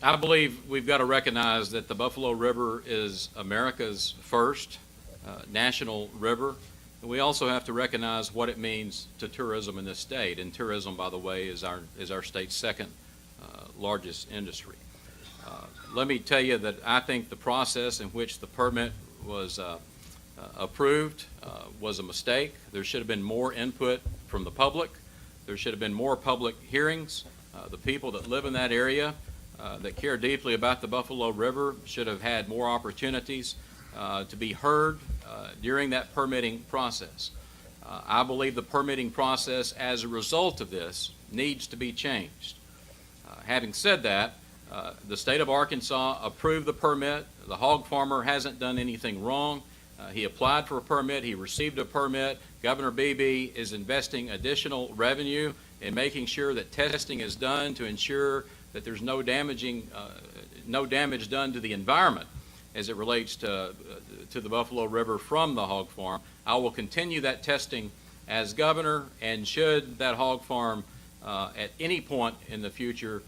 I believe we've got to recognize that the Buffalo River is America's first national river. And we also have to recognize what it means to tourism in this state. And tourism, by the way, is our state's second largest industry. Let me tell you that I think the process in which the permit was approved was a mistake. There should have been more input from the public. There should have been more public hearings. The people that live in that area that care deeply about the Buffalo River should have had more opportunities to be heard during that permitting process. I believe the permitting process as a result of this needs to be changed. Having said that, the state of Arkansas approved the permit. The hog farmer hasn't done anything wrong. He applied for a permit. He received a permit. Governor Beebe is investing additional revenue in making sure that testing is done to ensure that there's no damage done to the environment as it relates to the Buffalo River from the hog farm. I will continue that testing as governor, and should that hog farm at any point in the future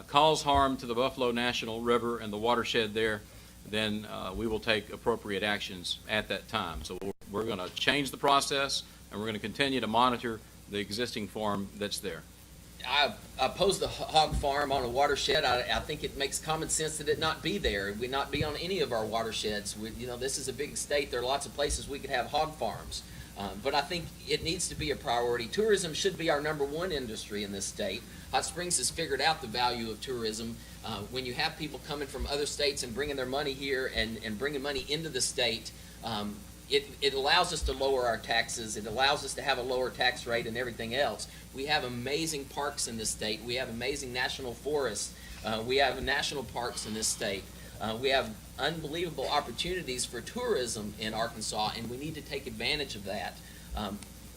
cause harm to the Buffalo National River and the watershed there, then we will take appropriate actions at that time. So we're going to change the process, and we're going to continue to monitor the existing farm that's there. I oppose the hog farm on a watershed. I think it makes common sense that it not be there. We not be on any of our watersheds. This is a big state. There are lots of places we could have hog farms. But I think it needs to be a priority. Tourism should be our #1 industry in this state. Hot Springs has figured out the value of tourism. When you have people coming from other states and bringing their money here and bringing money into the state, it allows us to lower our taxes. It allows us to have a lower tax rate and everything else. We have amazing parks in this state. We have amazing national forests. We have national parks in this state. We have unbelievable opportunities for tourism in Arkansas, and we need to take advantage of that.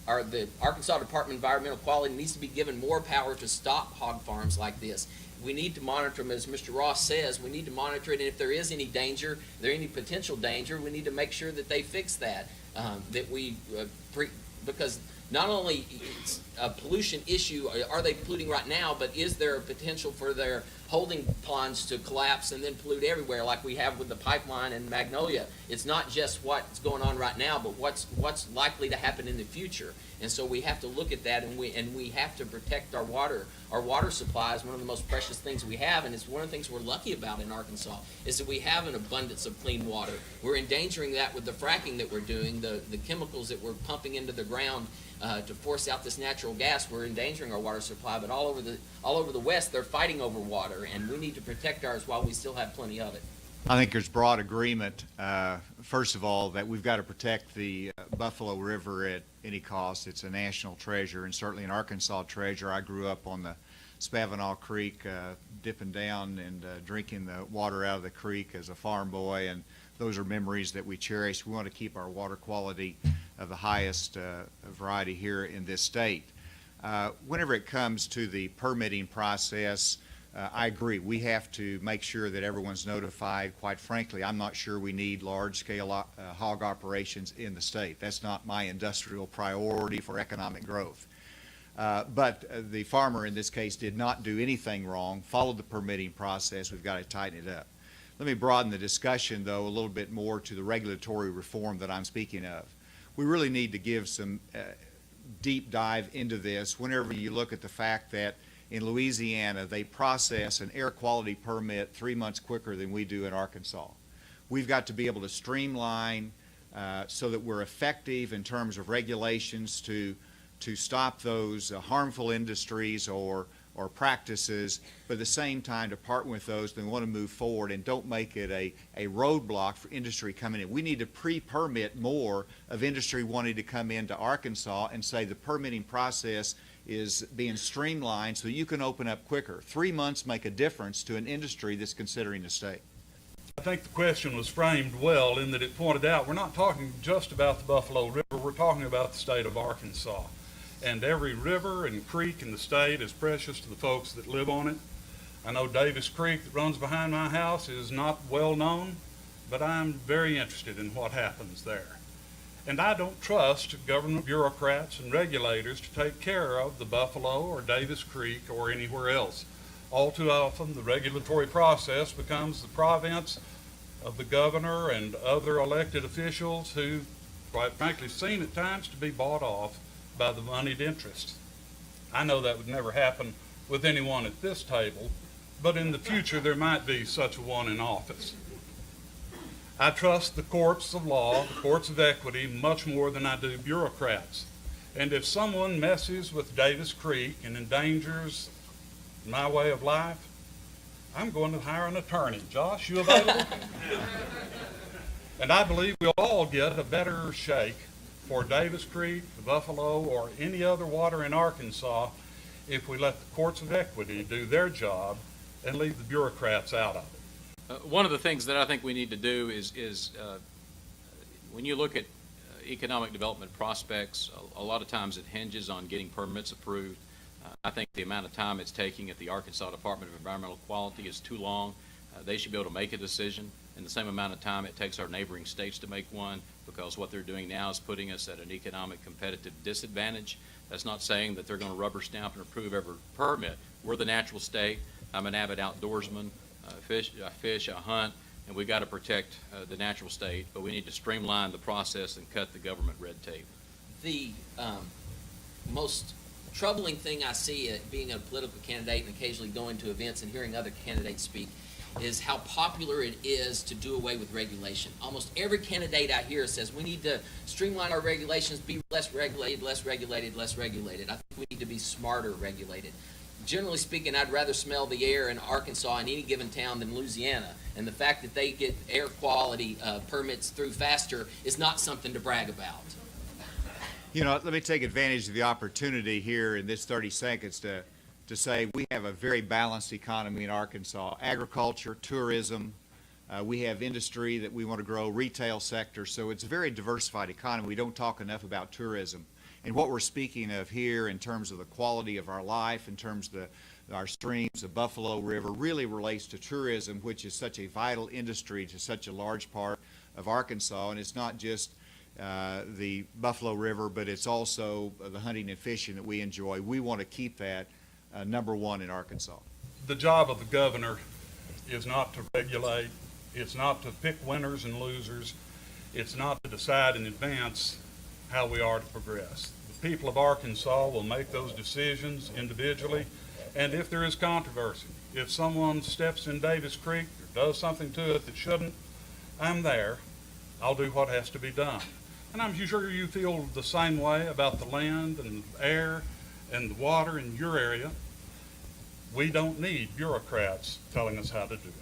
The Arkansas Department of Environmental Quality needs to be given more power to stop hog farms like this. We need to monitor them, as Mr. Ross says. We need to monitor it, and if there is any danger, any potential danger, we need to make sure that they fix that. Because not only it's a pollution issue, are they polluting right now, but is there a potential for their holding ponds to collapse and then pollute everywhere like we have with the pipeline in Magnolia? It's not just what's going on right now, but what's likely to happen in the future. And so we have to look at that, and we have to protect our water. Our water supply is one of the most precious things we have, and it's one of the things we're lucky about in Arkansas, is that we have an abundance of clean water. We're endangering that with the fracking that we're doing, the chemicals that we're pumping into the ground to force out this natural gas. We're endangering our water supply, but all over the West, they're fighting over water, and we need to protect ours while we still have plenty of it. I think there's broad agreement, first of all, that we've got to protect the Buffalo River at any cost. It's a national treasure, and certainly an Arkansas treasure. I grew up on the Spavinaw Creek, dipping down and drinking the water out of the creek as a farm boy, and those are memories that we cherish. We want to keep our water quality of the highest variety here in this state. Whenever it comes to the permitting process, I agree. We have to make sure that everyone's notified. Quite frankly, I'm not sure we need large-scale hog operations in the state. That's not my industrial priority for economic growth. But the farmer in this case did not do anything wrong, followed the permitting process. We've got to tighten it up. Let me broaden the discussion, though, a little bit more to the regulatory reform that I'm speaking of. We really need to give some deep dive into this whenever you look at the fact that in Louisiana, they process an air quality permit 3 months quicker than we do in Arkansas. We've got to be able to streamline so that we're effective in terms of regulations to stop those harmful industries or practices, but at the same time to partner with those that want to move forward and don't make it a roadblock for industry coming in. We need to pre-permit more of industry wanting to come into Arkansas and say the permitting process is being streamlined so you can open up quicker. 3 months make a difference to an industry that's considering the state. I think the question was framed well in that it pointed out we're not talking just about the Buffalo River, we're talking about the state of Arkansas. And every river and creek in the state is precious to the folks that live on it. I know Davis Creek that runs behind my house is not well known, but I'm very interested in what happens there. And I don't trust government bureaucrats and regulators to take care of the Buffalo or Davis Creek or anywhere else. All too often, the regulatory process becomes the province of the governor and other elected officials who, quite frankly, seen at times to be bought off by the moneyed interests. I know that would never happen with anyone at this table, but in the future there might be such a one in office. I trust the courts of law, the courts of equity, much more than I do bureaucrats. And if someone messes with Davis Creek and endangers my way of life, I'm going to hire an attorney. Josh, you available? And I believe we'll all get a better shake for Davis Creek, the Buffalo, or any other water in Arkansas if we let the courts of equity do their job and leave the bureaucrats out of it. One of the things that I think we need to do is when you look at economic development prospects, a lot of times it hinges on getting permits approved. I think the amount of time it's taking at the Arkansas Department of Environmental Quality is too long. They should be able to make a decision in the same amount of time it takes our neighboring states to make one, because what they're doing now is putting us at an economic competitive disadvantage. That's not saying that they're going to rubber stamp and approve every permit. We're the natural state. I'm an avid outdoorsman. I fish, I hunt, and we've got to protect the natural state, but we need to streamline the process and cut the government red tape. The most troubling thing I see being a political candidate and occasionally going to events and hearing other candidates speak is how popular it is to do away with regulation. Almost every candidate I hear says we need to streamline our regulations, be less regulated, less regulated, less regulated. I think we need to be smarter regulated. Generally speaking, I'd rather smell the air in Arkansas in any given town than Louisiana. And the fact that they get air quality permits through faster is not something to brag about. You know, let me take advantage of the opportunity here in this 30 seconds to say we have a very balanced economy in Arkansas. Agriculture, tourism, we have industry that we want to grow, retail sector, so it's a very diversified economy. We don't talk enough about tourism. And what we're speaking of here in terms of the quality of our life, in terms of our streams, the Buffalo River, really relates to tourism, which is such a vital industry to such a large part of Arkansas. And it's not just the Buffalo River, but it's also the hunting and fishing that we enjoy. We want to keep that number one in Arkansas. The job of the governor is not to regulate, it's not to pick winners and losers, it's not to decide in advance how we are to progress. The people of Arkansas will make those decisions individually, and if there is controversy, if someone steps in Davis Creek or does something to it that shouldn't, I'm there. I'll do what has to be done. And I'm sure you feel the same way about the land and the air and the water in your area. We don't need bureaucrats telling us how to do it.